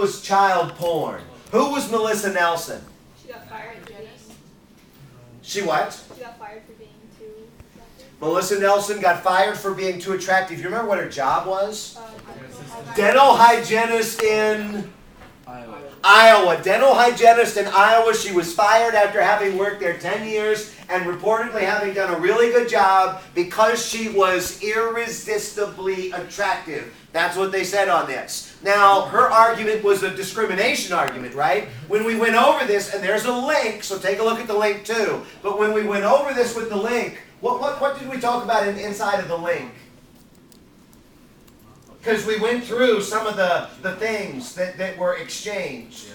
was child porn? Who was Melissa Nelson? She got fired for being. She what? She got fired for being too attractive. Melissa Nelson got fired for being too attractive. You remember what her job was? Dental hygienist in Iowa. Dental hygienist in Iowa. She was fired after having worked there 10 years and reportedly having done a really good job because she was irresistibly attractive. That's what they said on this. Now, her argument was a discrimination argument, right? When we went over this, and there's a link, so take a look at the link too. But when we went over this with the link, what did we talk about inside of the link? Because we went through some of the things that were exchanged.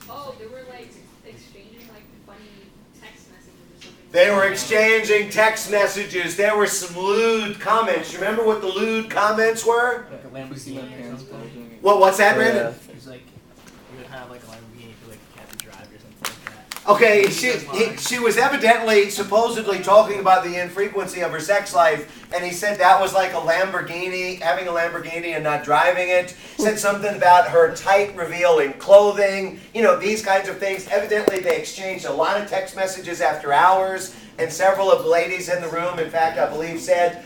Oh, they were like exchanging like funny text messages or something. They were exchanging text messages. There were some lewd comments. You remember what the lewd comments were? Like a Lamborghini parents doing it. What's that, Brandon? It's like you would have like a Lamborghini for like a cat to drive or something like that. Okay, she was evidently, supposedly talking about the infrequency of her sex life, and he said that was like a Lamborghini, having a Lamborghini and not driving it. Said something about her tight revealing clothing, you know, these kinds of things. Evidently they exchanged a lot of text messages after hours, and several of the ladies in the room, in fact, I believe said,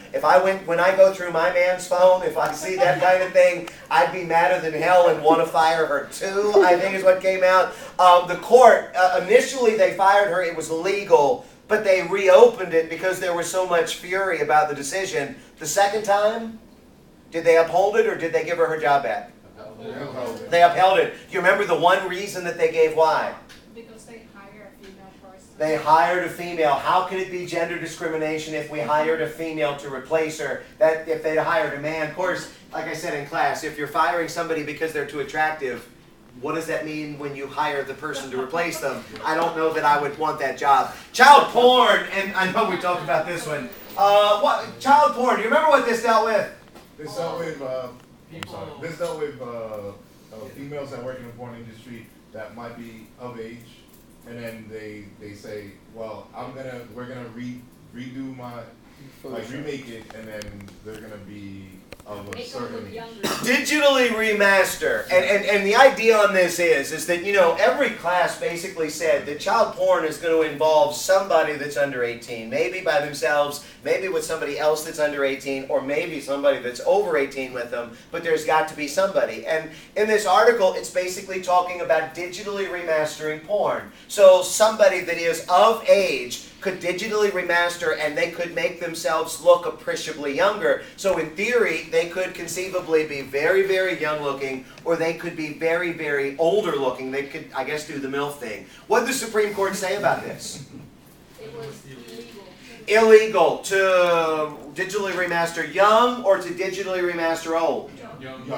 when I go through my man's phone, if I see that kind of thing, I'd be madder than hell and want to fire her too, I think is what came out. The court, initially they fired her, it was illegal, but they reopened it because there was so much fury about the decision. The second time, did they uphold it or did they give her job back? They upheld it. Do you remember the one reason that they gave why? Because they hire a female person. They hired a female. How can it be gender discrimination if we hired a female to replace her? That if they'd hired a man, of course, like I said in class, if you're firing somebody because they're too attractive, what does that mean when you hire the person to replace them? I don't know that I would want that job. Child porn, and I know we talked about this one. Child porn, do you remember what this dealt with? This dealt with, this dealt with females that work in the porn industry that might be of age, and then they say, well, we're gonna redo my, like remake it, and then they're gonna be of a certain age. Digitally remaster. And the idea on this is that, you know, every class basically said that child porn is going to involve somebody that's under 18. Maybe by themselves, maybe with somebody else that's under 18, or maybe somebody that's over 18 with them, but there's got to be somebody. And in this article, it's basically talking about digitally remastering porn. So somebody that is of age could digitally remaster and they could make themselves look appreciably younger. So in theory, they could conceivably be very, very young looking, or they could be very, very older looking. They could, I guess, do the MILF thing. What did the Supreme Court say about this? It was illegal. Illegal to digitally remaster young or to digitally remaster old? Young.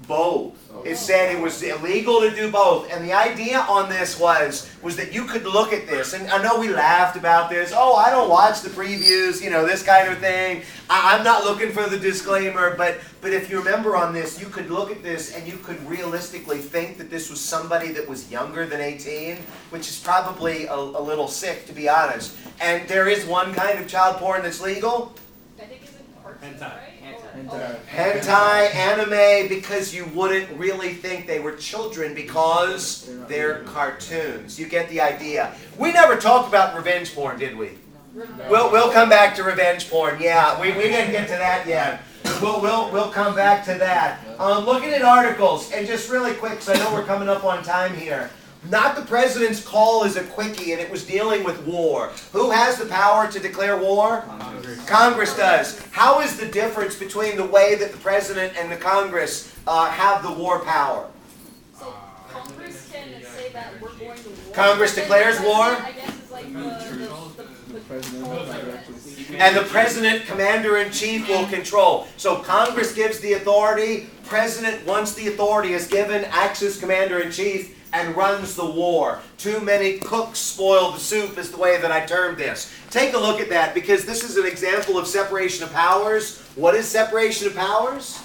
Both. It said it was illegal to do both. And the idea on this was that you could look at this, and I know we laughed about this. Oh, I don't watch the previews, you know, this kind of thing. I'm not looking for the disclaimer, but if you remember on this, you could look at this and you could realistically think that this was somebody that was younger than 18, which is probably a little sick, to be honest. And there is one kind of child porn that's legal. I think it's in cartoons, Hentai. right? Hentai, anime, because you wouldn't really think they were children because they're cartoons. You get the idea. We never talked about revenge porn, did we? We'll come back to revenge porn. Yeah, we didn't get to that yet. We'll come back to that. Looking at articles, and just really quick, because I know we're coming up on time here. Not the president's call is a quickie, and it was dealing with war. Who has the power to declare war? Congress does. How is the difference between the way that the president and the Congress have the war power? So Congress can say that we're going to war. Congress declares war? I guess it's like the President And the president, commander-in-chief, will control. So Congress gives the authority. President, once the authority is given, acts as commander-in-chief and runs the war. Too many cooks spoil the soup is the way that I termed this. Take a look at that, because this is an example of separation of powers. What is separation of powers?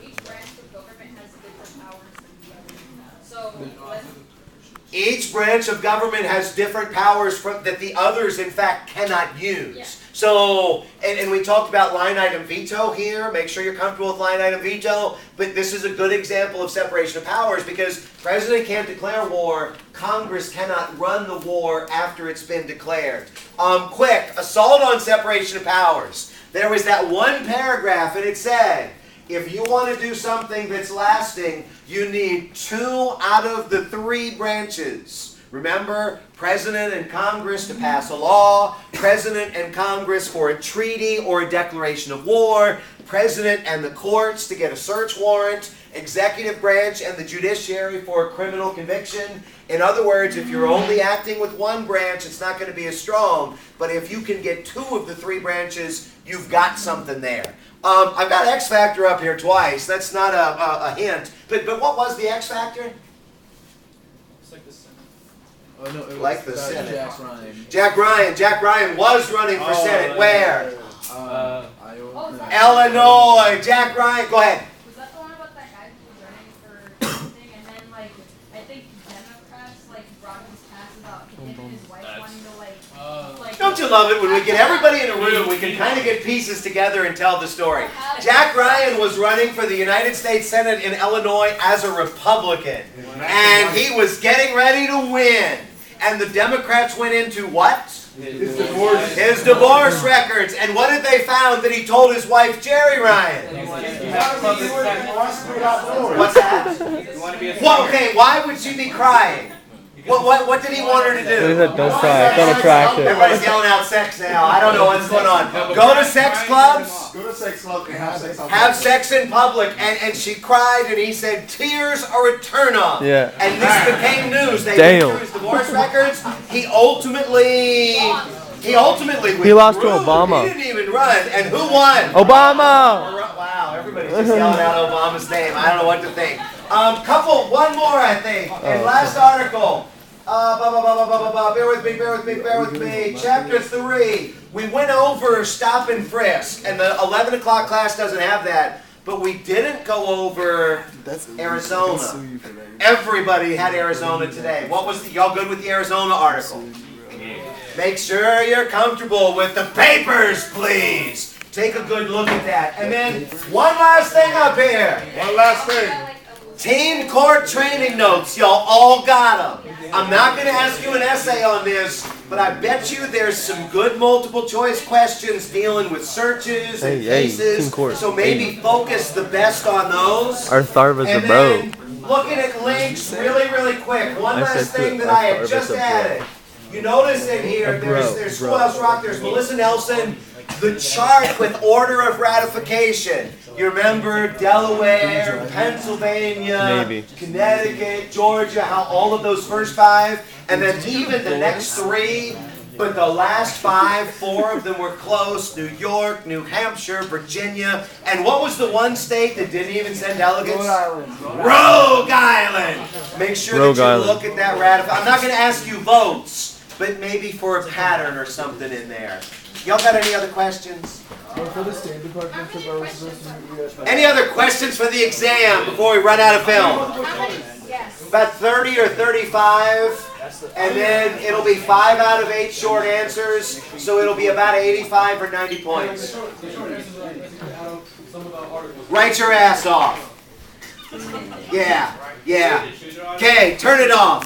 Each branch of government has different powers than the other. So Each branch of government has different powers that the others, in fact, cannot use. Yeah. So, and we talked about line item veto here. Make sure you're comfortable with line item veto. But this is a good example of separation of powers because President can't declare war. Congress cannot run the war after it's been declared. Quick, assault on separation of powers. There was that one paragraph and it said, if you want to do something that's lasting, you need 2 out of the 3 branches. Remember, President and Congress to pass a law, President and Congress for a treaty or a declaration of war, President and the courts to get a search warrant, executive branch and the judiciary for a criminal conviction. In other words, if you're only acting with one branch, it's not going to be as strong. But if you can get 2 of the 3 branches, you've got something there. I've got X Factor up here twice. That's not a hint. But what was the X Factor? It's like the Senate. Oh no, it was Like the Senate. Jack Ryan. Jack Ryan was running for Senate. Where? Iowa. was that? Illinois. Jack Ryan. Go ahead. Was that the one about that guy who was running for something, and then like I think Democrats like brought his past about him and his wife wanting to like. Don't you love it when we get everybody in a room, we can kind of get pieces together and tell the story. Jack Ryan was running for the United States Senate in Illinois as a Republican. And he was getting ready to win. And the Democrats went into what? His divorce records. And what did they found that he told his wife, Jerry Ryan? What's that? Well, okay, why would she be crying? What did he want her to do? Don't cry. I felt attractive. Everybody's yelling out sex now. I don't know what's going on. Go to sex clubs. Go to sex club and have sex. Have sex in public. And she cried and he said, tears are a turn on. Yeah. And this became news. They Damn. went through his divorce records. He ultimately withdrew. He lost to Obama. He didn't even run. And who won? Obama! Wow, everybody's just yelling out Obama's name. I don't know what to think. One more, I think. And last article. Bear with me. Chapter 3. We went over stop and frisk, and the 11 o'clock class doesn't have that. But we didn't go over Arizona. Everybody had Arizona today. Y'all good with the Arizona article? Make sure you're comfortable with the papers, please. Take a good look at that. And then one last thing up here. One last thing. Teen court training notes. Y'all all got them. I'm not going to ask you an essay on this, but I bet you there's some good multiple choice questions dealing with searches and cases. teen court. So maybe focus the best on those. Our Tharva's a And bro. then looking at links really quick. One I last said to thing it, that our I had Tharva's just a bro. added. You notice in here, A bro, there's bro. Schoolhouse Rock, there's Melissa Nelson, the chart with order of ratification. You remember Delaware, Pennsylvania, Maybe. Connecticut, Georgia, how all of those first 5, and then even the next 3, but the last 5, 4 of them were close. New York, New Hampshire, Virginia, and what was the one state that didn't even send delegates? Rhode Island. Rogue Island. Make sure Rogue that you Island. look at that ratify. I'm not going to ask you votes, but maybe for a pattern or something in there. Y'all got any other questions? For the State Department, Any other questions for the exam before we run out of film? Yes. About 30 or 35, and then it'll be 5 out of 8 short answers, so it'll be about 85 or 90 points. Write your ass off. Yeah. Okay, turn it off.